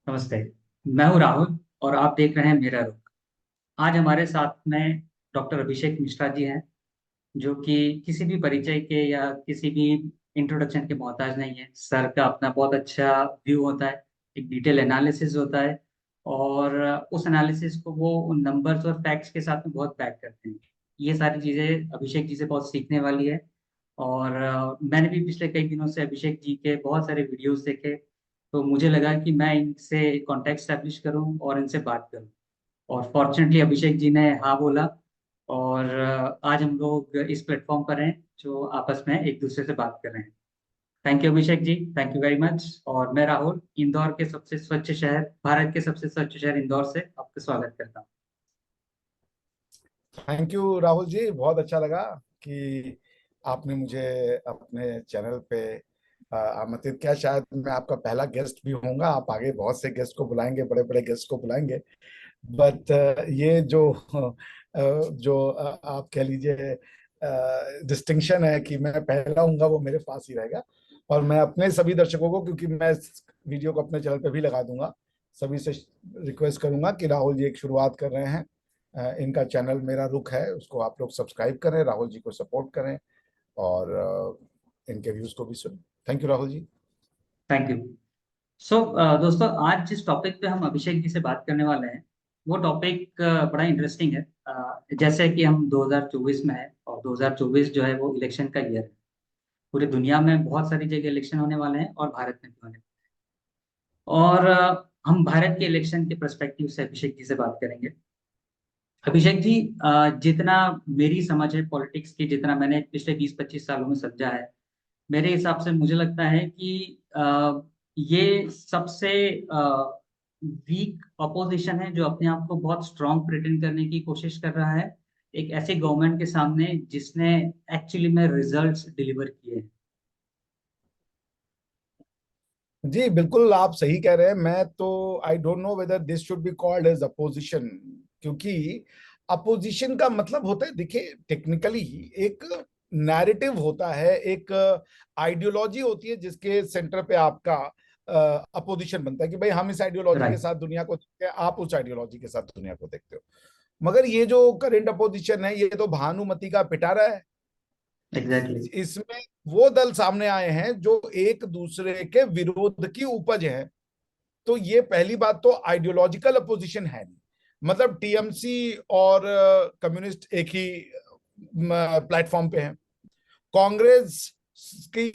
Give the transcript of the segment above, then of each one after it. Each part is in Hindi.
नमस्ते। मैं हूँ राहुल और आप देख रहे हैं मेरा रुख। आज हमारे साथ में डॉक्टर अभिषेक मिश्रा जी हैं, जो कि किसी भी परिचय के या किसी भी इंट्रोडक्शन के मोहताज नहीं है। सर का अपना बहुत अच्छा व्यू होता है, एक डिटेल एनालिसिस होता है, और उस एनालिसिस को वो उन नंबर्स और फैक्ट्स के साथ में बहुत बैक करते हैं। ये सारी चीज़ें अभिषेक जी से बहुत सीखने वाली है। और मैंने भी पिछले कई दिनों से अभिषेक जी के बहुत सारे वीडियोस देखे, तो मुझे लगा कि मैं इनसे कांटेक्ट स्टैब्लिश करूं और इनसे बात करूं। और फॉर्चुनेटली अभिषेक जी ने हाँ बोला, और आज हम लोग इस प्लेटफॉर्म पर हैं जो आपस में एक दूसरे से बात कर रहे हैं। Thank you Abhishek ji, thank you very much. और मैं राहुल, इंदौर के सबसे स्वच्छ शहर, भारत के सबसे स्वच्छ शहर इंदौर से आपका स्वागत करता हूँ। थैंक यू राहुल जी, बहुत अच्छा लगा कि आपने मुझे अपने चैनल पे आमंत्रित किया। शायद मैं आपका पहला गेस्ट भी होऊंगा। आप आगे बहुत से गेस्ट को बुलाएंगे, बड़े बड़े गेस्ट को बुलाएंगे। बट ये जो आप कह लीजिए डिस्टिंक्शन है कि मैं पहला हूंगा, वो मेरे पास ही रहेगा। और मैं अपने सभी दर्शकों को, क्योंकि मैं इस वीडियो को अपने चैनल पे भी लगा दूंगा, सभी से रिक्वेस्ट करूंगा कि राहुल जी एक शुरुआत कर रहे हैं। इनका चैनल मेरा रुख है, उसको आप लोग सब्सक्राइब करें, राहुल जी को सपोर्ट करें और इनके व्यूज को भी सुनें। Thank you Rahul ji. Thank you. So दोस्तों, आज जिस टॉपिक पे हम अभिषेक जी से बात करने वाले हैं, वो टॉपिक बड़ा इंटरेस्टिंग है। जैसे कि हम 2024 में है, और 2024 जो है वो इलेक्शन का ईयर है। पूरी दुनिया में बहुत सारी जगह इलेक्शन होने वाले हैं और भारत में भी होने वाले हैं। और हम भारत के इलेक्शन के पर्सपेक्टिव से अभिषेक जी से बात करेंगे। अभिषेक जी, जितना मेरी समझ है पॉलिटिक्स की, जितना मैंने पिछले 20-25 सालों में समझा है, मेरे हिसाब से मुझे लगता है कि ये सबसे वीक अपोजिशन है जो अपने आप को बहुत स्ट्रांग प्रेटेंड करने की कोशिश कर रहा है एक ऐसी गवर्नमेंट के सामने जिसने एक्चुअली में रिजल्ट्स डिलीवर किए हैं। जी बिल्कुल, आप सही कह रहे हैं। मैं तो I don't know whether this should be called as opposition, क्योंकि अपोजिशन का मतलब होता है, देखिए टेक्निकली एक नैरेटिव होता है, एक आइडियोलॉजी होती है जिसके सेंटर पे आपका अपोजिशन बनता है कि भाई हम इस आइडियोलॉजी के राइट। साथ दुनिया को देखते हैं, आप उस आइडियोलॉजी के साथ दुनिया को देखते हो। मगर ये जो करंट अपोजिशन है, ये तो भानुमति का पिटारा है। एग्जैक्टली। इसमें वो दल सामने आए हैं जो एक दूसरे के विरोध की उपज है। तो ये पहली बात तो आइडियोलॉजिकल अपोजिशन है नहीं। मतलब टीएमसी और कम्युनिस्ट एक ही प्लेटफॉर्म पे हैं। कांग्रेस की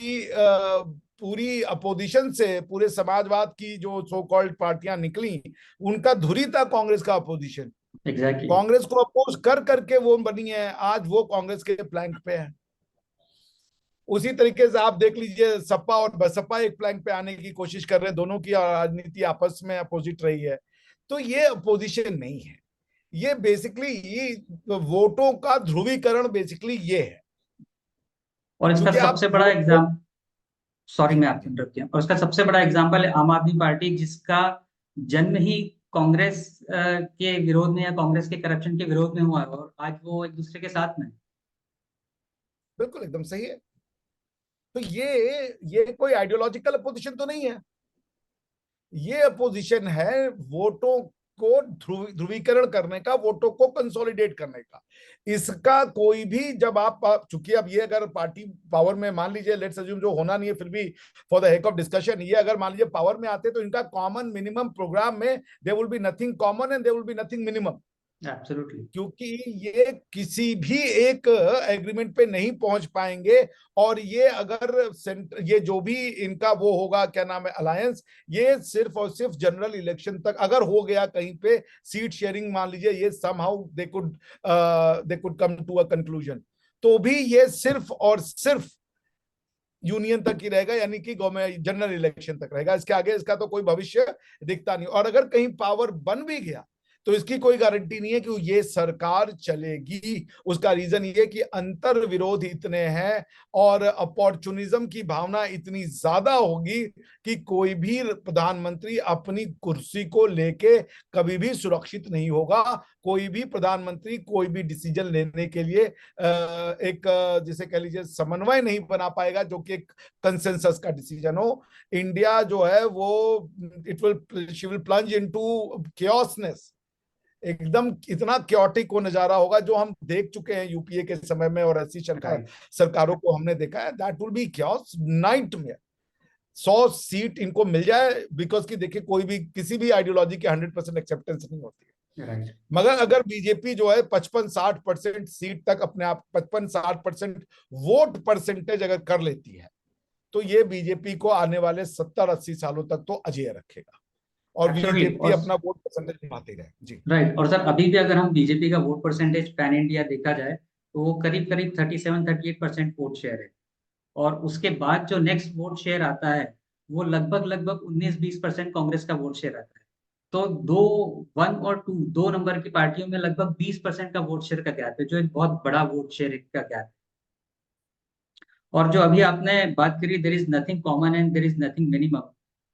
पूरी अपोजिशन से पूरे समाजवाद की जो सो कॉल्ड पार्टियां निकली, उनका धुरी था कांग्रेस का अपोजिशन। एग्जैक्टली। कांग्रेस को अपोज कर करके वो बनी है, आज वो कांग्रेस के प्लैंक पे है। उसी तरीके से आप देख लीजिए, सपा और बसपा एक प्लैंक पे आने की कोशिश कर रहे हैं, दोनों की राजनीति आपस में अपोजिट रही है। तो ये अपोजिशन नहीं है, ये बेसिकली वोटों का ध्रुवीकरण बेसिकली ये है। और इसका क्योंकि आप सबसे बड़ा वोट। एग्जाम, सॉरी जी मैं आपको जी। इंटरप्ट किया, और इसका सबसे बड़ा एग्जाम्पल है आम आदमी पार्टी, जिसका जन्म ही कांग्रेस के विरोध में या कांग्रेस के करप्शन के विरोध में हुआ है, और आज वो एक दूसरे के साथ में है। बिल्कुल एकदम सही है। तो ये कोई आइडियोलॉजिकल अपोजिशन तो नहीं है, ये अपोजिशन है वोटों को ध्रुवीकरण करने का, वोटों को कंसोलिडेट करने का। इसका कोई भी, जब आप चूंकि अब ये अगर पार्टी पावर में, मान लीजिए लेट्स अज्यूम, जो होना नहीं है फिर भी for the heck of discussion, ये अगर मान लीजिए पावर में आते तो इनका कॉमन मिनिमम प्रोग्राम में there will be nothing common and there will be nothing minimum. Absolutely. क्योंकि ये किसी भी एक एग्रीमेंट पे नहीं पहुंच पाएंगे। और ये अगर सेंटर, ये जो भी इनका वो होगा, क्या नाम है, अलायंस, ये सिर्फ और सिर्फ जनरल इलेक्शन तक अगर हो गया कहीं पे सीट शेयरिंग, मान लीजिए ये somehow they could come to a conclusion, तो भी ये सिर्फ और सिर्फ यूनियन तक ही रहेगा, यानी कि गवर्नमेंट जनरल इलेक्शन तक रहेगा। इसके आगे इसका तो कोई भविष्य दिखता नहीं। और अगर कहीं पावर बन भी गया तो इसकी कोई गारंटी नहीं है कि ये सरकार चलेगी। उसका रीजन ये कि अंतर विरोध इतने हैं और अपॉर्चुनिज्म की भावना इतनी ज्यादा होगी कि कोई भी प्रधानमंत्री अपनी कुर्सी को लेके कभी भी सुरक्षित नहीं होगा। कोई भी प्रधानमंत्री कोई भी डिसीजन लेने के लिए एक जिसे कह लीजिए समन्वय नहीं बना पाएगा जो कि एक कंसेंसस का डिसीजन हो। इंडिया जो है वो she will plunge into chaosness। एकदम इतना क्योटिक वो नजारा होगा जो हम देख चुके हैं यूपीए के समय में, और ऐसी राइट। सरकारों को हमने देखा है। That will be chaos night में 100 सीट इनको मिल जाए, बिकॉज कि देखिए कोई भी किसी भी आइडियोलॉजी की 100% एक्सेप्टेंस नहीं होती है। राइट। मगर अगर बीजेपी जो है 55-60% सीट तक अपने आप 55-60% वोट परसेंटेज अगर कर लेती है तो ये बीजेपी को आने वाले 70-80 सालों तक तो अजेय रखेगा और एब्सोल्युटली। बीजेपी और अपना वोट परसेंटेज बढ़ाती रहे। जी राइट। और सर अभी भी अगर हम बीजेपी का वोट परसेंटेज पैन इंडिया देखा जाए तो वो करीब करीब 37-38% वोट शेयर है। और उसके बाद जो नेक्स्ट वोट शेयर आता है वो लगभग लगभग 19-20% कांग्रेस का वोट शेयर आता है। तो दो, 1 और 2, दो नंबर की पार्टियों में लगभग 20% का वोट शेयर का गैप है, जो एक बहुत बड़ा वोट शेयर का गैप है। और जो अभी आपने बात करी, there is nothing common and there is nothing minimum.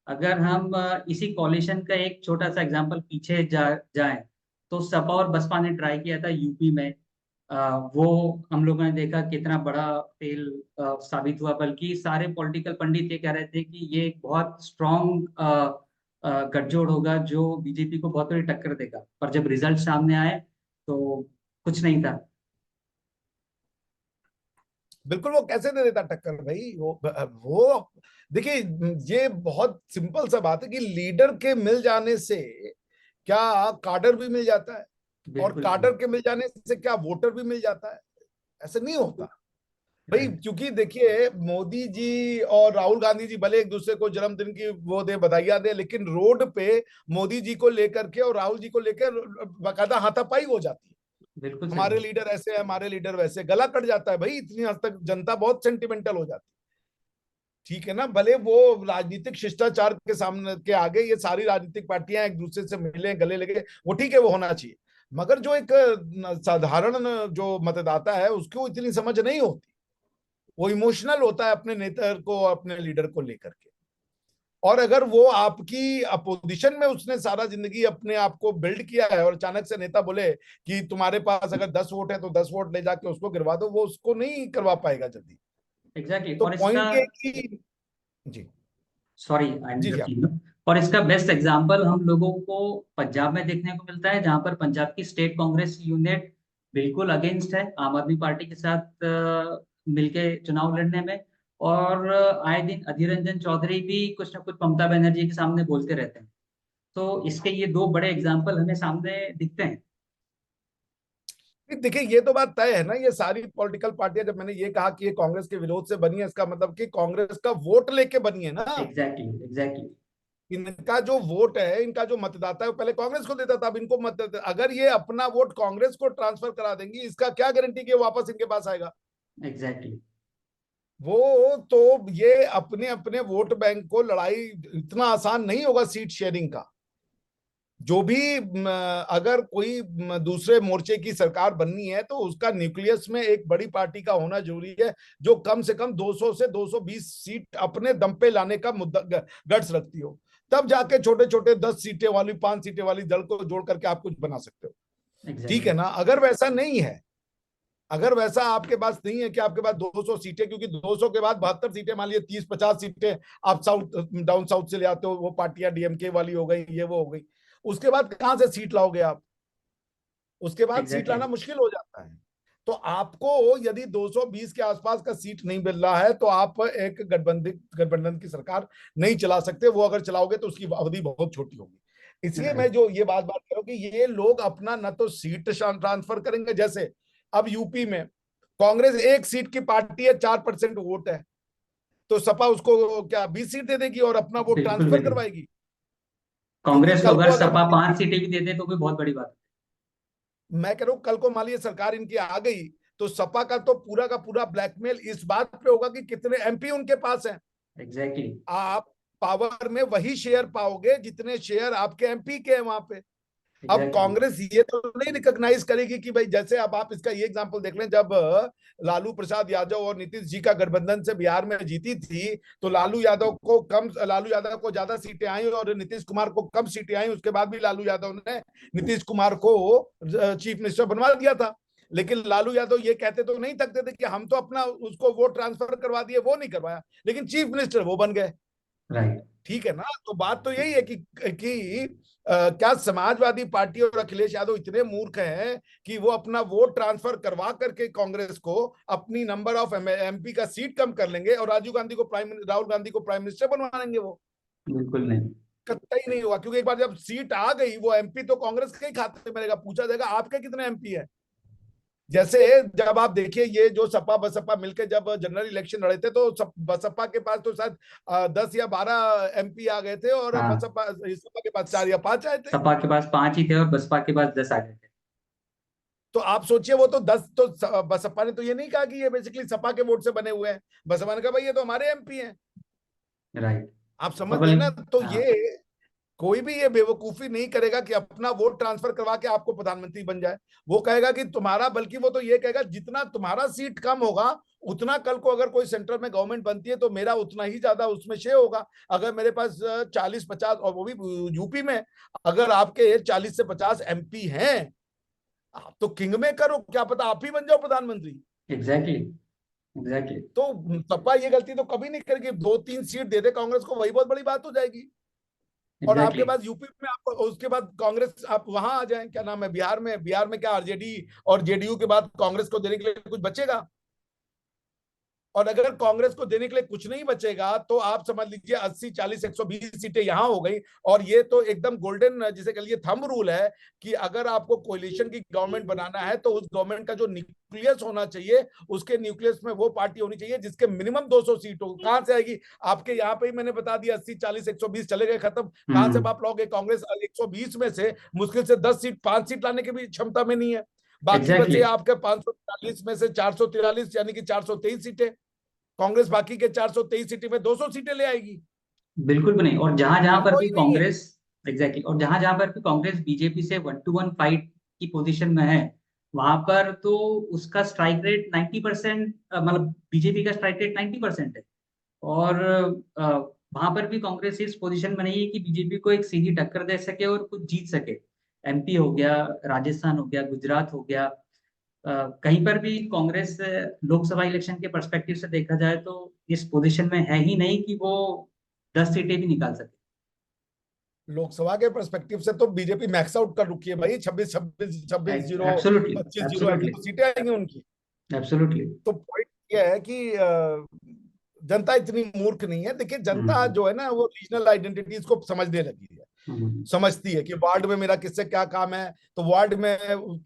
अगर हम इसी कॉलिशन का एक छोटा सा एग्जांपल पीछे जाएं तो सपा और बसपा ने ट्राई किया था यूपी में। वो हम लोगों ने देखा कितना बड़ा फेल साबित हुआ। बल्कि सारे पॉलिटिकल पंडित ये कह रहे थे कि ये एक बहुत स्ट्रॉन्ग गठजोड़ होगा जो बीजेपी को बहुत बड़ी टक्कर देगा। पर जब रिजल्ट सामने आए तो कुछ नहीं था। बिल्कुल, वो कैसे दे देता टक्कर भाई। वो देखिए, ये बहुत सिंपल सा बात है कि लीडर के मिल जाने से क्या काडर भी मिल जाता है, और बिल्कुल भी काडर के मिल जाने से क्या वोटर भी मिल जाता है? ऐसे नहीं होता भाई। राइट। क्योंकि देखिए मोदी जी और राहुल गांधी जी भले एक दूसरे को जन्मदिन की वो दे, बधाइयां दे, लेकिन रोड पे मोदी जी को लेकर के और राहुल जी को लेकर बाकायदा हाथापाई हो जाती है। बिल्कुल सही हमारे बात। लीडर ऐसे हैं, हमारे लीडर वैसे, गला कट जाता है भाई। इतनी हद तक जनता बहुत सेंटिमेंटल हो जाती है। ठीक है ना, भले वो राजनीतिक शिष्टाचार के सामने के आगे ये सारी राजनीतिक पार्टियां एक दूसरे से मिले, गले लगे, वो ठीक है, वो होना चाहिए। मगर जो एक साधारण जो मतदाता है उसको इतनी समझ नहीं होती। वो इमोशनल होता है अपने नेता को, अपने लीडर को लेकर के। और अगर वो आपकी अपोजिशन में उसने सारा जिंदगी अपने आप को बिल्ड किया है और अचानक से नेता बोले कि तुम्हारे पास अगर 10 वोट है तो 10 वोट ले जाके उसको गिरवा दो, वो उसको नहीं करवा पाएगा जल्दी। एग्जैक्टली। तो और इसका, पॉइंट ये कि जी सॉरी आई जी जी इंटरप्ट यू। और इसका बेस्ट एग्जांपल हम लोगों को पंजाब में देखने को मिलता है, जहां पर पंजाब की स्टेट कांग्रेस यूनिट बिल्कुल अगेंस्ट है आम आदमी पार्टी के साथ मिलके चुनाव लड़ने में। और आए दिन अधीर रंजन चौधरी भी कुछ ना कुछ ममता बनर्जी के सामने बोलते रहते हैं। तो इसके ये दो बड़े एग्जाम्पल हमें सामने दिखते हैं। देखिए, ये तो बात तय है ना, ये सारी पॉलिटिकल पार्टियां, जब मैंने ये कहा कि ये कांग्रेस के विरोध से बनी है, इसका मतलब कि कांग्रेस का वोट लेके बनी है ना। Exactly exactly. इनका जो वोट है, इनका जो मतदाता है, वो पहले कांग्रेस को देता था, अब इनको मत। अगर ये अपना वोट कांग्रेस को ट्रांसफर करा देंगी, इसका क्या गारंटी कि ये वापस इनके पास आएगा? एग्जैक्टली। वो तो ये अपने अपने वोट बैंक को लड़ाई, इतना आसान नहीं होगा सीट शेयरिंग का। जो भी अगर कोई दूसरे मोर्चे की सरकार बननी है तो उसका न्यूक्लियस में एक बड़ी पार्टी का होना जरूरी है, जो कम से कम 200 से 220 सीट अपने दम पे लाने का मुद्दा गट्स रखती हो। तब जाके छोटे छोटे 10 सीटें वाली, 5 सीटें वाली दल को जोड़ करके आप कुछ बना सकते हो। ठीक एग्जैक्टली। है ना, अगर वैसा नहीं है, अगर वैसा आपके पास नहीं है कि आपके पास 200 सीटें, क्योंकि 200 के बाद 72 सीटें, मान लीजिए 30-50 सीटें आप साउथ डाउन साउथ से ले आते हो, वो पार्टियां डीएमके वाली हो गई, ये वो हो गई, उसके बाद कहां से सीट लाओगे आप? उसके बाद सीट एग्जैक्टली। लाना मुश्किल हो जाता है। तो आपको यदि 220 के आसपास का सीट नहीं मिल रहा है तो आप एक गठबंधन की सरकार नहीं चला सकते। वो अगर चलाओगे तो उसकी अवधि बहुत छोटी होगी। इसलिए मैं राइट। जो ये बात बात कर रहा हूं कि ये लोग अपना न तो सीट ट्रांसफर करेंगे, जैसे अब यूपी में कांग्रेस एक सीट की पार्टी है, 4% वोट है, तो सपा उसको क्या 20 सीट दे देगी और अपना वोट बिल्कुल भी ट्रांसफर नहीं। करवाएगी? क्योंकि कांग्रेस को कल को अगर अगर सपा 5 सीटें भी दे दे तो भी बहुत बड़ी बात मैं कह रहा हूं, कल को मान लीजिए सरकार इनकी आ गई तो सपा का पूरा ब्लैकमेल इस बात पे होगा कि कितने एमपी उनके पास हैं। है। एग्जैक्टली। आप पावर में वही शेयर पाओगे जितने शेयर आपके एमपी के हैं वहां पे। अब एग्जैक्टली। कांग्रेस ये तो नहीं रिकॉग्नाइज करेगी कि भाई, जैसे अब आप इसका ये एग्जांपल देख लें, जब लालू प्रसाद यादव और नीतीश जी का गठबंधन से बिहार में जीती थी, तो लालू यादव को ज्यादा सीटें आई और नीतीश कुमार को कम सीटें आई। उसके बाद भी लालू यादव ने नीतीश कुमार को चीफ मिनिस्टर बनवा दिया था। लेकिन लालू यादव ये कहते तो नहीं थकते थे कि हम तो अपना उसको वोट ट्रांसफर करवा दिए, वो नहीं करवाया, लेकिन चीफ मिनिस्टर वो बन गए। राइट। ठीक है ना? तो बात तो यही है कि क्या समाजवादी पार्टी और अखिलेश यादव इतने मूर्ख हैं कि वो अपना वोट ट्रांसफर करवा करके कांग्रेस को अपनी नंबर ऑफ एमपी का सीट कम कर लेंगे और राहुल गांधी को प्राइम मिनिस्टर बनवा लेंगे? वो बिल्कुल नहीं। कतई नहीं हुआ, क्योंकि एक बार जब सीट आ गई, वो एमपी तो कांग्रेस के ही खाते में रहेगा। पूछा जाएगा आपके कितने एमपी है। जैसे जब आप देखिए, ये जो सपा बसपा मिलकर जब जनरल इलेक्शन लड़े थे, तो बसपा के पास तो शायद 10 या 12 एमपी आ गए थे, और हाँ, सपा के पास 4 या 5 आए थे। सपा के पास 5 ही थे और बसपा के पास 10 आ गए थे। तो आप सोचिए, वो तो 10 तो बसपा ने तो ये नहीं कहा कि ये बेसिकली सपा के वोट से बने हुए हैं। बसपा ने कहा भाई ये तो हमारे एमपी हैं। राइट। आप और समझ रहे बल हैं ना? तो हाँ, ये कोई भी ये बेवकूफी नहीं करेगा कि अपना वोट ट्रांसफर करवा के आपको प्रधानमंत्री बन जाए। वो कहेगा कि तुम्हारा, बल्कि वो तो ये कहेगा जितना तुम्हारा सीट कम होगा, उतना कल को अगर कोई सेंटर में गवर्नमेंट बनती है तो मेरा उतना ही ज्यादा उसमें शेयर होगा। अगर मेरे पास 40-50, और वो भी यूपी में, अगर आपके 40 से 50 एमपी हैं, आप तो किंग मेकर हो, क्या पता आप ही बन जाओ प्रधानमंत्री। एग्जैक्टली। एग्जैक्टली। तो सपा ये गलती तो कभी नहीं करेगी। 2-3 सीट दे दे कांग्रेस को, वही बहुत बड़ी बात हो जाएगी। और आपके एग्जैक्टली। पास यूपी में, आप उसके बाद कांग्रेस, आप वहां आ जाएं, क्या नाम है, बिहार में क्या आरजेडी और जेडीयू के बाद कांग्रेस को देने के लिए कुछ बचेगा? और अगर कांग्रेस को देने के लिए कुछ नहीं बचेगा, तो आप समझ लीजिए 80-40-120 सीटें यहां हो गई। और ये तो एकदम गोल्डन, जिसे कह लीजिए थंब रूल है, कि अगर आपको कोalition की गवर्नमेंट बनाना है, तो उस गवर्नमेंट का जो न्यूक्लियस होना चाहिए, उसके न्यूक्लियस में वो पार्टी होनी चाहिए जिसके मिनिमम 200 सीट हो। कहां से आएगी? आपके यहाँ पे ही मैंने बता दिया, 80-40-120 चले गए, खत्म। कहां से हम्म। आप लोगे? कांग्रेस 120 में से मुश्किल से 10 सीट, 5 सीट लाने की भी क्षमता में नहीं है। बाकी एग्जैक्टली। बचे आपके 543 में से 443, यानी कि 423 सीटें। कांग्रेस बाकी के 423 सीटें में 200 सीटें ले आएगी। बिल्कुल भी नहीं। और जहां जहां पर संभव भी ही नहीं है। कांग्रेस, एग्जैक्टली, और जहां जहां पर भी कांग्रेस बीजेपी से 1-to-1 फाइट की पोजीशन में है, वहां पर तो उसका स्ट्राइक रेट 90%, मतलब बीजेपी का स्ट्राइक रेट 90% है। और वहां पर भी कांग्रेस इस पोजीशन में नहीं है कि बीजेपी को एक सीधी टक्कर दे सके और कुछ जीत सके। एमपी हो गया, राजस्थान हो गया, गुजरात हो गया, कहीं पर भी कांग्रेस लोकसभा इलेक्शन के पर्सपेक्टिव से देखा जाए तो इस पोजीशन में है ही नहीं कि वो 10 सीटें भी निकाल सके। लोकसभा के पर्सपेक्टिव से तो बीजेपी मैक्स आउट कर रुकी है भाई। 26-26-26-0, एब्सोल्युटली। 25-0, ऐसी एब्सोल्युटली। तो सीटें आएंगी उनकी। एब्सोल्युटली। तो पॉइंट यह है कि जनता इतनी मूर्ख नहीं है। देखिए, जनता हम्म। जो है ना, वो रीजनल आइडेंटिटीज को समझने लगी है। हम्म। समझती है कि वार्ड में मेरा किससे क्या काम है, तो वार्ड में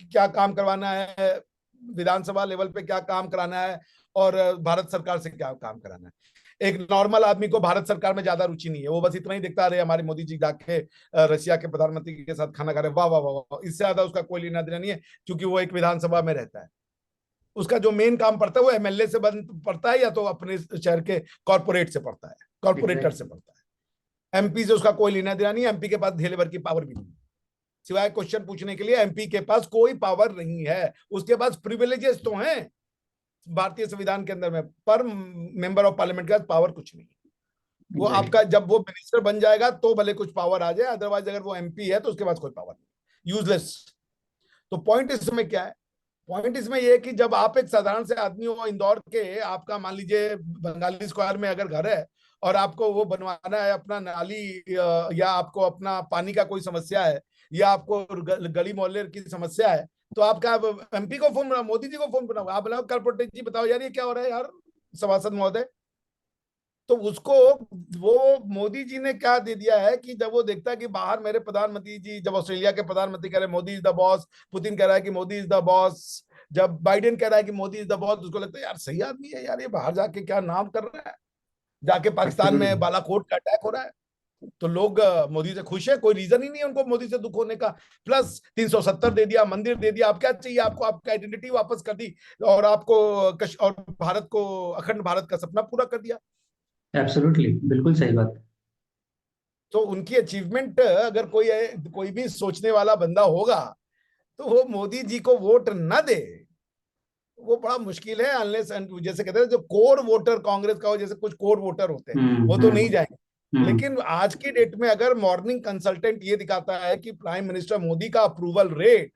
क्या काम करवाना है, विधानसभा लेवल पे क्या काम कराना है, और भारत सरकार से क्या काम कराना है। एक नॉर्मल आदमी को भारत सरकार में ज्यादा रुचि नहीं है। वो बस इतना ही देखता रहे हमारे मोदी जी जाके रशिया के प्रधानमंत्री के साथ खाना खा रहे, वाह वाह वाह वाह, इससे ज्यादा उसका कोई लेना देना नहीं है। क्योंकि वो एक विधानसभा में रहता है। उसका जो मेन काम पड़ता है वो एमएलए से बंद पड़ता है, या तो अपने शहर के कॉर्पोरेट से पड़ता है, कॉर्पोरेटर से एग्जैक्टली। पड़ता है। एमपी से उसका कोई लेना देना नहीं है। एमपी के पास ढेले भर की पावर भी नहीं है। सिवाय क्वेश्चन पूछने के लिए एमपी के पास कोई पावर नहीं है। उसके पास प्रिविलेजेस तो हैं भारतीय संविधान के अंदर में, पर मेंबर ऑफ पार्लियामेंट के पास पावर कुछ नहीं है। वो एग्जैक्टली। आपका, जब वो मिनिस्टर बन जाएगा तो भले कुछ पावर आ जाए, अदरवाइज अगर वो एमपी है तो उसके पास कोई पावर नहीं, यूजलेस। तो पॉइंट इसमें क्या है? पॉइंट इसमें यह है कि जब आप एक साधारण से आदमी हो, इंदौर के, आपका मान लीजिए बंगाली स्क्वायर में अगर घर है, और आपको वो बनवाना है अपना नाली, या आपको अपना पानी का कोई समस्या है, या आपको गली मोहल्ले की समस्या है, तो आपका एमपी को फोन बनाओ, मोदी जी को फोन बनाओ, आप बनाओ कॉर्पोरेट जी, बताओ यार ये क्या हो रहा है यार, सभासद महोदय। तो उसको, वो मोदी जी ने क्या दे दिया है कि जब वो देखता है कि बाहर मेरे प्रधानमंत्री जी, जब ऑस्ट्रेलिया के प्रधानमंत्री कह रहे Modi is the boss, Putin कह रहा है कि मोदी इज द बॉस, जब बाइडेन कह रहा है कि मोदी इज द बॉस, उसको लगता है यार सही आदमी है यार, ये बाहर जाके क्या नाम कर रहा है, जाके पाकिस्तान एब्सोल्युटली। में बालाकोट का अटैक हो रहा है। तो लोग मोदी से खुश है, कोई रीजन ही नहीं है उनको मोदी से दुख होने का। प्लस 370 दे दिया, मंदिर दे दिया, आप क्या चाहिए आपको? आपकी आइडेंटिटी वापस कर दी, और आपको और भारत को, अखंड भारत का सपना पूरा कर दिया। एब्सोल्युटली, बिल्कुल सही बात। तो उनकी अचीवमेंट अगर कोई भी सोचने वाला बंदा होगा तो वो मोदी जी को वोट न दे, वो बड़ा मुश्किल है। अनलेस, जैसे कहते हैं जो कोर वोटर कांग्रेस का हो, जैसे कुछ कोर वोटर होते हैं, हम्म। वो तो नहीं जाएंगे। हम्म। लेकिन आज की डेट में अगर मॉर्निंग कंसल्टेंट ये दिखाता है कि प्राइम मिनिस्टर मोदी का अप्रूवल रेट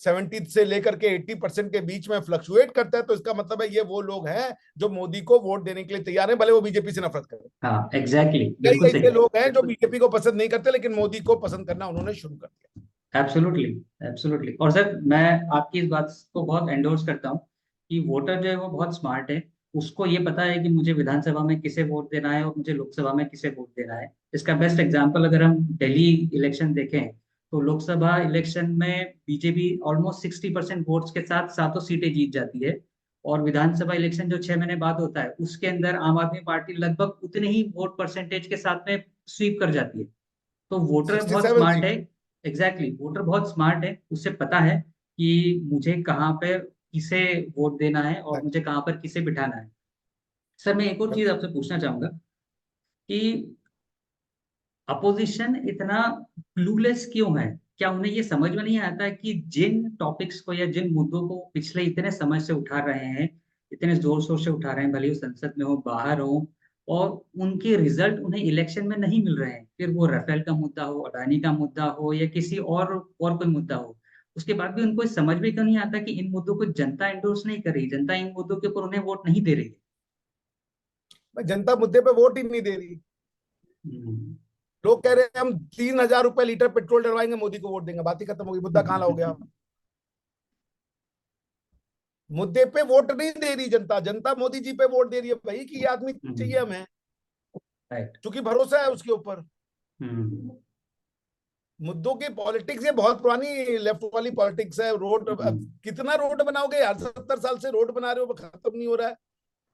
70 से लेकर के 80% के बीच में फ्लक्चुएट करता है, तो इसका मतलब है ये वो लोग हैं जो मोदी को वोट देने के लिए तैयार है, भले वो बीजेपी से नफरत करें। हाँ, एग्जैक्टली, कई बिल्कुल ऐसे सही। लोग हैं जो बीजेपी को पसंद नहीं करते, लेकिन मोदी को पसंद करना उन्होंने शुरू कर दिया। Absolutely, absolutely. और सर, मैं आपकी इस बात को बहुत एंडोर्स करता हूँ कि वोटर जो है वो बहुत स्मार्ट है। उसको ये पता है कि मुझे विधानसभा में किसे वोट देना है और मुझे लोकसभा में किसे वोट देना है। इसका बेस्ट एग्जांपल अगर हम दिल्ली इलेक्शन देखें, तो लोकसभा इलेक्शन में बीजेपी ऑलमोस्ट 60% वोट्स के साथ सातों सीटें जीत जाती है। और विधानसभा इलेक्शन जो 6 महीने बाद होता है, उसके अंदर आम आदमी पार्टी लगभग उतने ही वोट परसेंटेज के साथ में स्वीप कर जाती है। तो वोटर सिक्सटी बहुत सेवन स्मार्ट है। सीट एग्जैक्टली, वोटर बहुत स्मार्ट है, उसे पता है कि मुझे कहाँ पे किसे वोट देना है और मुझे कहाँ पर किसे बिठाना है। सर, मैं एक और चीज बिल्कुल। आपसे पूछना चाहूंगा कि अपोजिशन इतना क्लूलेस क्यों है? क्या उन्हें ये समझ में नहीं आता कि जिन टॉपिक्स को या जिन मुद्दों को पिछले इतने समय से उठा रहे हैं, इतने जोर शोर से उठा रहे हैं, भले वो संसद में हो बाहर हो, और उनके रिजल्ट उन्हें इलेक्शन में नहीं मिल रहे हैं, फिर वो राफेल का मुद्दा हो, अडानी का मुद्दा हो, या किसी और कोई मुद्दा हो, उसके बाद भी उनको समझ में क्यों नहीं आता कि इन मुद्दों को जनता एंडोर्स नहीं कर रही, जनता इन मुद्दों के ऊपर उन्हें वोट नहीं दे रही है। जनता मुद्दे पे वोट ही नहीं दे रही। हम्म। लोग कह रहे हैं हम 3,000 रुपए लीटर पेट्रोल डलवाएंगे, मोदी को वोट देंगे, बात ही खत्म होगी, मुद्दा कहाँ हो गया। मुद्दे पे वोट नहीं दे रही जनता, जनता मोदी जी पे वोट दे रही है भाई कि ये आदमी चाहिए हमें, राइट। क्योंकि भरोसा है उसके ऊपर। हम्म। मुद्दों की पॉलिटिक्स ये बहुत पुरानी लेफ्ट वाली पॉलिटिक्स है। रोड, हम्म। कितना रोड बनाओगे यार, 70 साल से रोड बना रहे हो, खत्म नहीं हो रहा है।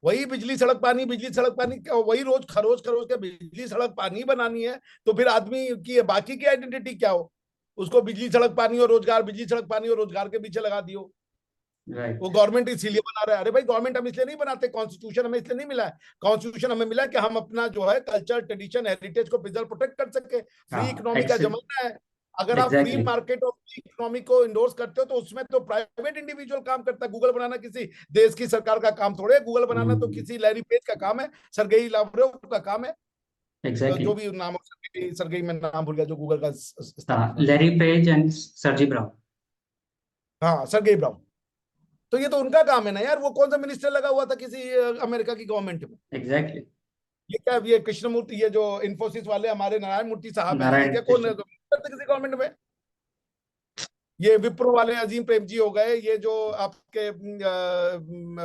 वही बिजली सड़क पानी, बिजली सड़क पानी, वही रोज खरोच खरोच के बिजली सड़क पानी बनानी है। तो फिर आदमी की बाकी की आइडेंटिटी क्या हो? उसको बिजली सड़क पानी और रोजगार, बिजली सड़क पानी और रोजगार के पीछे लगा दियो। वो राइट। गवर्नमेंट इसीलिए बना रहा है। अरे भाई, गवर्नमेंट हम इसलिए नहीं बनाते, कॉन्स्टिट्यूशन हमें इसलिए नहीं मिला है। कॉन्स्टिट्यूशन हमें मिला कि हम अपना जो है कल्चर, ट्रेडिशन, हेरिटेज को प्रिजर्व प्रोटेक्ट कर सके। फ्री हाँ, इकोनॉमी का जमाना है। अगर आप फ्री एग्जैक्टली। मार्केट और फ्री इकोनॉमी को इंडोर्स करते हो, तो उसमें तो प्राइवेट इंडिविजुअल काम करता है। गूगल बनाना किसी देश की सरकार का काम थोड़े है। गूगल बनाना तो किसी लैरी पेज का काम है, सरगेई लावरेव का काम है। एग्जैक्टली। जो भी नाम, सरगेई में नाम भूल गया, जो गूगल का हाँ, स्थापना लैरी पेज एंड सर्जी ब्राउन। हाँ, सरगेई ब्राउन। तो ये तो उनका काम है ना यार। वो कौन सा मिनिस्टर लगा हुआ था किसी अमेरिका की गवर्नमेंट में? एग्जैक्टली। ये क्या, ये कृष्णमूर्ति, ये जो इन्फोसिस वाले हमारे नारायण मूर्ति साहब हैं, ये नारायण क्या कौन कृष्ण। करते किसी गवर्नमेंट में? ये विप्रो वाले अजीम प्रेम जी हो गए, ये जो आपके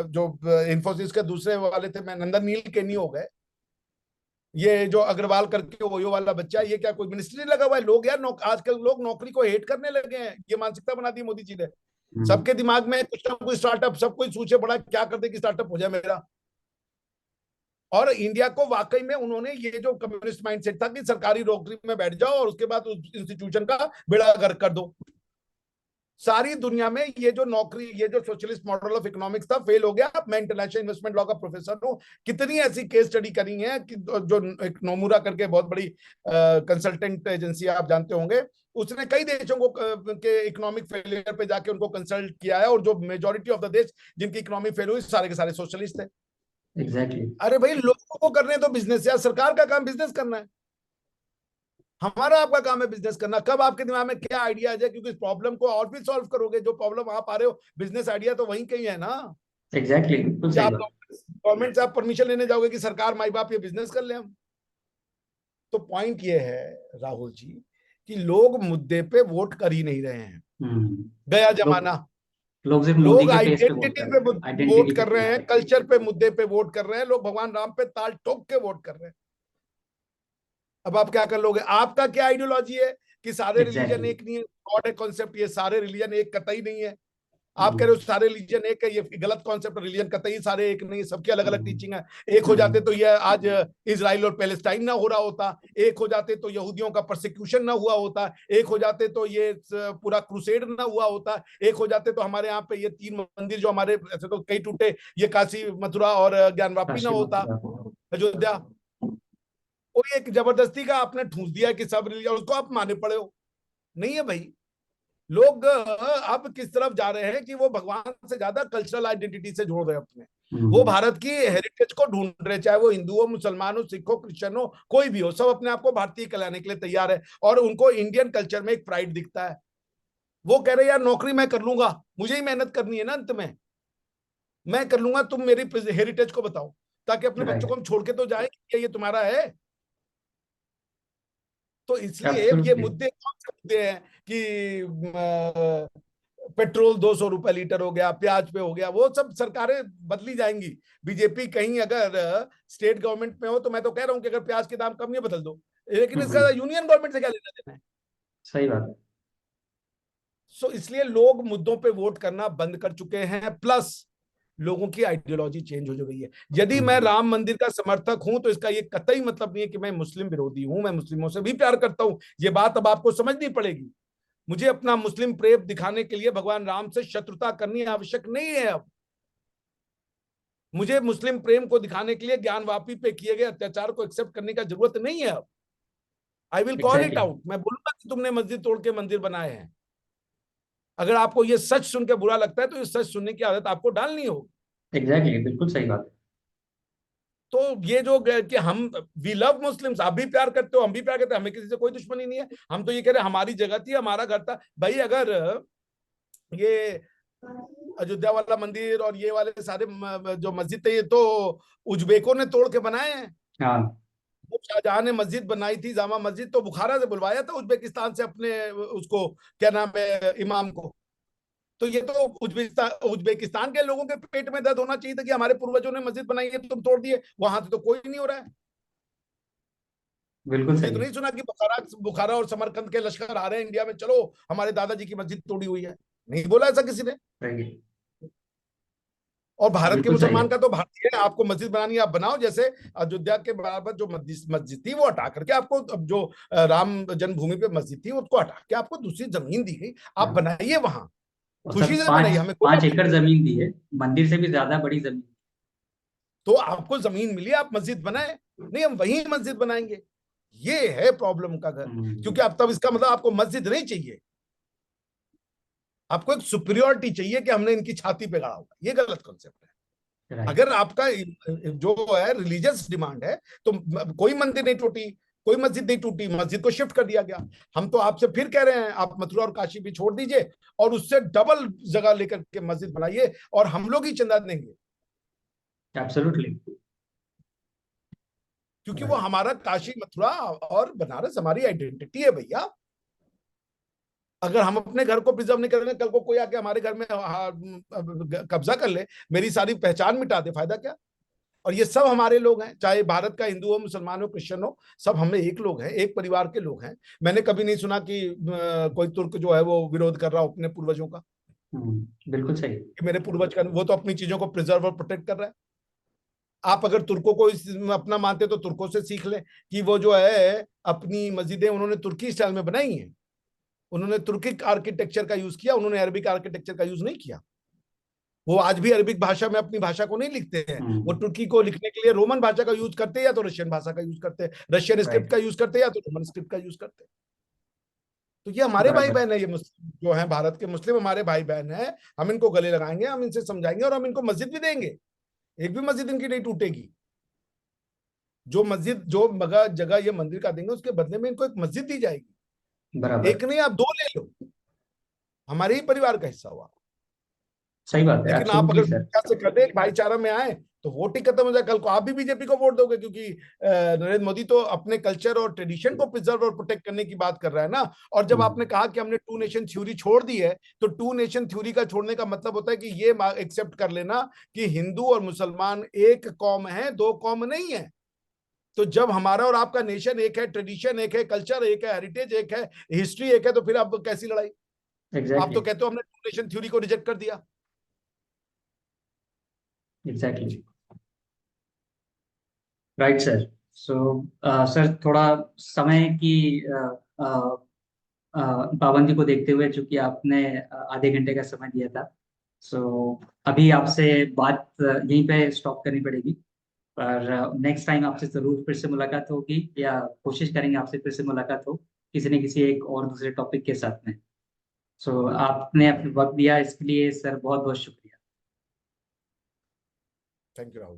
जो इन्फोसिस के दूसरे वाले थे, मैं नंदन नील केनी हो गए, ये जो अग्रवाल करके ओयो वाला बच्चा, ये क्या कोई मिनिस्ट्री लगा हुआ है? लोग यार आजकल लोग नौकरी को हेट करने लगे हैं। ये मानसिकता बना दी मोदी जी ने। हम्म। सबके दिमाग में कुछ ना कुछ स्टार्टअप, सब कोई सोचे बड़ा क्या कर दे कि स्टार्टअप हो जाए मेरा। और इंडिया को वाकई में उन्होंने, ये जो कम्युनिस्ट माइंडसेट था कि सरकारी नौकरी में बैठ जाओ और उसके बाद उस इंस्टीट्यूशन का बेड़ा गर्क कर दो, सारी दुनिया में ये जो नौकरी, ये जो सोशलिस्ट मॉडल ऑफ इकोनॉमिक्स था, फेल हो गया। मैं इंटरनेशनल इन्वेस्टमेंट लॉ का प्रोफेसर हूं, कितनी ऐसी केस स्टडी करी है कि जो एक नोमुरा करके बहुत बड़ी कंसल्टेंट एजेंसी आप जानते होंगे, उसने कई देशों को के इकोनॉमिक फेलियर पे जाके उनको कंसल्ट किया है, और जो मेजोरिटी ऑफ द देश जिनकी इकोनॉमी फेल हुई, सारे के सारे सोशलिस्ट थे। एग्जैक्टली। अरे भाई, लोगों को करने तो बिजनेस, यार सरकार का काम बिजनेस करना है, हमारा आपका काम है बिजनेस करना। कब आपके दिमाग में क्या आइडिया आ जाए, क्योंकि इस प्रॉब्लम को और भी सॉल्व करोगे, जो प्रॉब्लम आप आ रहे हो, बिजनेस आइडिया तो वहीं कहीं है ना। एग्जैक्टली, बिल्कुल कि सही आप बात। गवर्नमेंट से आप परमिशन लेने जाओगे कि सरकार माई बाप ये बिजनेस कर ले हम। तो पॉइंट ये है राहुल जी, कि लोग मुद्दे पे वोट कर ही नहीं रहे हैं। हम्म। गया लोग जमाना। लोग सिर्फ मोदी लोग के फेस पे वोट आइडेंटिटी कर पे रहे हैं, वोट आइडेंटिटी पे कर रहे फेस हैं, पे। कल्चर पे मुद्दे पे वोट कर रहे हैं, लोग भगवान राम पे ताल ठोक के वोट कर रहे हैं। अब आप क्या कर लोगे? आपका क्या आइडियोलॉजी है कि सारे रिलीजन एग्जैक्टली। एक नहीं है? गॉड है कॉन्सेप्ट, ये सारे रिलीजन एक कतई नहीं है। आप कह रहे हो सारे रिलीजन एक है, ये गलत कॉन्सेप्ट। रिलीजन कतई सारे एक नहीं, सबकी अलग अलग टीचिंग है। एक हो जाते तो ये आज इजराइल और पैलेस्टाइन ना हो रहा होता, एक हो जाते तो यहूदियों का प्रोसिक्यूशन ना हुआ होता, एक हो जाते तो ये पूरा क्रूसेड ना हुआ होता, एक हो जाते तो हमारे यहाँ पे ये 3 मंदिर जो हमारे ऐसे तो कई टूटे, ये काशी, मथुरा और ज्ञानवापी ना काशी होता, मथुरा। अयोध्या। कोई एक जबरदस्ती का आपने ठूस दिया कि सब रिलीजन, उसको आप माने पड़े हो। नहीं है भाई। लोग अब किस तरफ जा रहे हैं कि वो भगवान से ज्यादा कल्चरल आइडेंटिटी से जोड़ रहे हैं अपने। वो हम्म। भारत की हेरिटेज को ढूंढ रहे हैं, चाहे वो हिंदू हो, मुसलमान हो, सिख हो, क्रिश्चियन हो, कोई भी हो, सब अपने आप को भारतीय कहलाने के लिए तैयार है। और उनको इंडियन कल्चर में एक प्राइड दिखता है। वो कह रहे हैं यार नौकरी मैं कर लूंगा, मुझे ही मेहनत करनी है ना, अंत में मैं कर लूंगा, तुम मेरी हेरिटेज को बताओ, ताकि अपने बच्चों राइट। को हम छोड़ के तो जाए कि ये तुम्हारा है। तो इसलिए ये एब्सोल्युटली। मुद्दे कौन से मुद्दे हैं कि पेट्रोल 200 रुपए लीटर हो गया, प्याज पे हो गया, वो सब सरकारें बदली जाएंगी। बीजेपी कहीं अगर स्टेट गवर्नमेंट में हो तो मैं तो कह रहा हूं कि अगर प्याज के दाम कम नहीं बदल दो, लेकिन इसका हम्म। यूनियन गवर्नमेंट से क्या लेना देना है। सही बात है। सो इसलिए लोग मुद्दों पे वोट करना बंद कर चुके हैं, प्लस लोगों की आइडियोलॉजी चेंज हो गई है। यदि मैं हम्म। राम मंदिर का समर्थक हूं तो इसका ये कतई मतलब नहीं है कि मैं मुस्लिम विरोधी हूं। मैं मुस्लिमों से भी प्यार करता हूं, ये बात अब आपको समझनी पड़ेगी। मुझे अपना मुस्लिम प्रेम दिखाने के लिए भगवान राम से शत्रुता करनी आवश्यक नहीं है अब। मुझे मुस्लिम प्रेम को दिखाने के लिए ज्ञानवापी पे किए गए अत्याचार को एक्सेप्ट करने का जरूरत नहीं है अब। I will call it exactly. Out, मैं बोलूंगा कि तुमने मस्जिद तोड़ के मंदिर बनाए हैं। अगर आपको ये सच सुन के बुरा लगता है तो ये सच सुनने की आदत आपको डालनी होगी। एग्जैक्टली, बिल्कुल सही बात तो ये जो कि हम वी लव मुस्लिम्स, आप भी प्यार करते हो, हम भी प्यार करते हैं, हमें किसी से कोई दुश्मनी नहीं है। हम तो ये कह रहे हैं हमारी जगह थी, हमारा घर था भाई। अगर ये अयोध्या वाला मंदिर और ये वाले सारे जो मस्जिद थे, ये तो उज्बेकों ने तोड़ के बनाए हैं। है। हाँ। वो शाहजहां ने मस्जिद बनाई थी, जामा मस्जिद, तो बुखारा से बुलवाया था उज्बेकिस्तान से अपने उसको, क्या नाम है, इमाम को। तो ये तो उज्बेकिस्तान उज्बेकिस्तान के लोगों के पेट में दर्द होना चाहिए था कि हमारे पूर्वजों ने मस्जिद बनाई है, तुम तोड़ दिए। वहां से तो कोई नहीं हो रहा है। बिल्कुल मुझे तो सही है। नहीं सुना कि बुखारा बुखारा और समरकंद के लश्कर आ रहे हैं इंडिया में, चलो हमारे दादाजी की मस्जिद तोड़ी हुई है। नहीं बोला ऐसा किसी ने। सही है। और भारत के बिल्कुल सही है। मुसलमान का तो भारतीय है, आपको मस्जिद बनानी है आप बनाओ। जैसे अयोध्या के बराबर जो मस्जिद मस्जिद थी वो हटा करके आपको, अब जो राम जन्मभूमि पे मस्जिद थी उसको हटा के आपको दूसरी जमीन दी गई, आप हाँ। बनाइए वहां, और सर, खुशी से बनाइए, पाँच हमें कोई पाँच एकड़ आपत्ति नहीं। जमीन दी है। मंदिर से भी ज्यादा बड़ी जमीन। तो आपको जमीन मिली, आप मस्जिद बनाए, नहीं हम वहीं मस्जिद बनाएंगे। ये है प्रॉब्लम का घर। हम्म। क्योंकि अब तब इसका मतलब आपको मस्जिद नहीं चाहिए, आपको एक सुपीरियोरिटी चाहिए कि हमने इनकी छाती पे गाड़ा होगा। ये गलत कॉन्सेप्ट है। राइट। अगर आपका जो है रिलीजियस डिमांड है तो कोई मंदिर नहीं टूटी, कोई मस्जिद नहीं टूटी, मस्जिद को शिफ्ट कर दिया गया। हम तो आपसे फिर कह रहे हैं आप मथुरा और काशी भी छोड़ दीजिए और उससे डबल जगह लेकर के मस्जिद बनाइए, और हम लोग ही चंदा देंगे। एब्सोल्युटली। क्योंकि वो राइट। हमारा काशी मथुरा और बनारस हमारी आइडेंटिटी है भैया। अगर हम अपने घर को प्रिजर्व नहीं करेंगे, कल को कोई आके हमारे घर में कब्जा कर ले, मेरी सारी पहचान मिटा दे, फायदा क्या। और ये सब हमारे लोग हैं, चाहे भारत का हिंदू हो, मुसलमान हो, क्रिश्चियन हो, सब हमें एक लोग हैं, एक परिवार के लोग हैं। मैंने कभी नहीं सुना कि कोई तुर्क जो है वो विरोध कर रहा हो अपने पूर्वजों का, बिल्कुल सही। कि मेरे पूर्वज का, वो तो अपनी चीजों को प्रिजर्व और प्रोटेक्ट कर रहा है। आप अगर तुर्कों को अपना मानते तो तुर्कों से सीख ले कि वो जो है अपनी मस्जिदें उन्होंने तुर्की स्टाइल में बनाई हैं। उन्होंने तुर्किक आर्किटेक्चर का यूज किया, उन्होंने अरबिक आर्किटेक्चर का यूज नहीं किया। वो आज भी अरबिक भाषा में अपनी भाषा को नहीं लिखते हैं। वो हम्म। तुर्की को लिखने के लिए रोमन भाषा का यूज करते हैं, या तो रशियन भाषा का यूज करते हैं, रशियन स्क्रिप्ट राइट। का यूज करते हैं, या तो रोमन स्क्रिप्ट का यूज करते हैं। तो ये हमारे भाई बराबर। बहन है, ये मुस्लिम जो है, भारत के मुस्लिम हमारे भाई बहन है। हम इनको गले लगाएंगे, हम इनसे समझाएंगे, और हम इनको मस्जिद भी देंगे। एक भी मस्जिद इनकी नहीं टूटेगी। जो मस्जिद, जो जगह ये मंदिर का देंगे, उसके बदले में इनको एक मस्जिद दी जाएगी। बराबर। एक नहीं, आप दो ले लो, हमारे ही परिवार का हिस्सा हुआ। सही बात है, लेकिन आप एब्सोल्युटली अगर सर। से कर दे, भाईचारा में आए, तो वोट ही खत्म हो जाए। कल को आप भी बीजेपी को वोट दोगे, क्योंकि नरेंद्र मोदी तो अपने कल्चर और ट्रेडिशन को प्रिजर्व और प्रोटेक्ट करने की बात कर रहा है ना। और जब आपने हम्म। कहा कि हमने टू नेशन थ्योरी छोड़ दी है, तो टू नेशन थ्योरी का छोड़ने का मतलब होता है कि ये एक्सेप्ट कर लेना कि हिंदू और मुसलमान एक कौम है, दो कौम नहीं है। तो जब हमारा और आपका नेशन एक है, ट्रेडिशन एक है, कल्चर एक है, हेरिटेज एक है, हिस्ट्री एक है, तो फिर अब कैसी लड़ाई। आप एग्जैक्टली। तो कहते हो हमने टू नेशन थ्योरी को रिजेक्ट कर दिया। Exactly. Right sir. So sir, थोड़ा समय की अ, अ, पाबंदी को देखते हुए, चूंकि आपने आधे घंटे का समय दिया था, सो अभी आपसे बात यहीं पे स्टॉप करनी पड़ेगी। पर नेक्स्ट टाइम आपसे जरूर फिर से मुलाकात होगी, या कोशिश करेंगे आपसे फिर से मुलाकात हो किसी न किसी एक और दूसरे टॉपिक के साथ में। सो आपने अपना वक्त दिया इसके लिए सर बहुत बहुत शुक्रिया। Thank you Rahul.